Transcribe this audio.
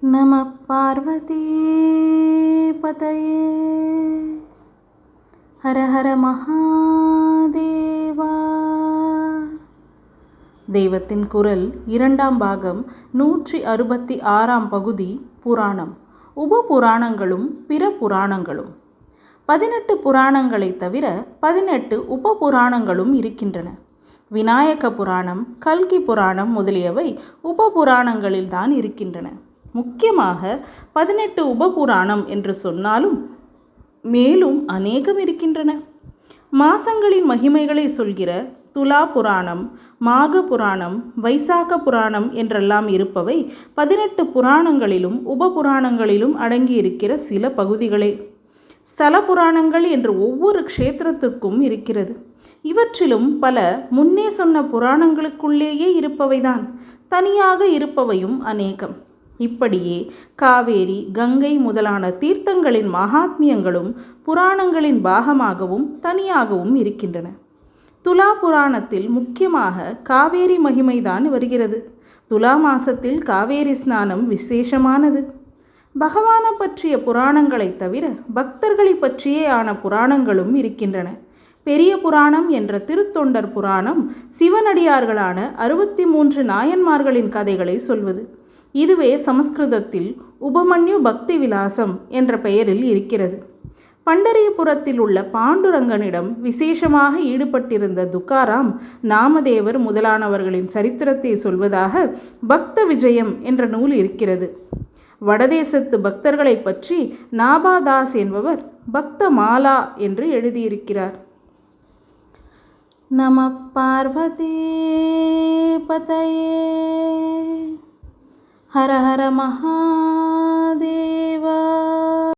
நம பார்வதி பதயே ஹர ஹர மகாதேவா. தெய்வத்தின் குரல் இரண்டாம் பாகம் 166ஆம் பகுதி புராணம். உப புராணங்களும் பிற புராணங்களும். 18 புராணங்களை தவிர 18 உப புராணங்களும் இருக்கின்றன. விநாயக புராணம், கல்கி புராணம் முதலியவை உப புராணங்களில்தான் இருக்கின்றன. முக்கியமாக 18 உப புராணம் என்று சொன்னாலும் மேலும் அநேகம் இருக்கின்றன. மாசங்களின் மகிமைகளை சொல்கிற துலா புராணம், மாக புராணம், வைசாக புராணம் என்றெல்லாம் இருப்பவை 18 புராணங்களிலும் உப புராணங்களிலும் அடங்கியிருக்கிற சில பகுதிகளே. ஸ்தல புராணங்கள் என்று ஒவ்வொரு க்ஷேத்திரத்திற்கும் இருக்கிறது. இவற்றிலும் பல முன்னே சொன்ன புராணங்களுக்குள்ளேயே இருப்பவைதான், தனியாக இருப்பவையும் அநேகம். இப்படியே காவேரி, கங்கை முதலான தீர்த்தங்களின் மகாத்மியங்களும் புராணங்களின் பாகமாகவும் தனியாகவும் இருக்கின்றன. துலா புராணத்தில் முக்கியமாக காவேரி மகிமைதான் வருகிறது. துலா மாசத்தில் காவேரி ஸ்நானம் விசேஷமானது. பகவானை பற்றிய புராணங்களை தவிர பக்தர்களை பற்றியே ஆன புராணங்களும் இருக்கின்றன. பெரிய புராணம் என்ற திருத்தொண்டர் புராணம் சிவனடியார்களான 63 நாயன்மார்களின் கதைகளை சொல்வது. இதுவே சமஸ்கிருதத்தில் உபமன்யு பக்தி விலாசம் என்ற பெயரில் இருக்கிறது. பண்டரிபுரத்தில் உள்ள பாண்டுரங்கனிடம் விசேஷமாக ஈடுபட்டிருந்த துக்காராம், நாமதேவர் முதலானவர்களின் சரித்திரத்தை சொல்வதாக பக்த விஜயம் என்ற நூல் இருக்கிறது. வடதேசத்து பக்தர்களை பற்றி நாபாதாஸ் என்பவர் பக்த மாலா என்று எழுதியிருக்கிறார். நம பார்வதி பதயே ஹர ஹர மகா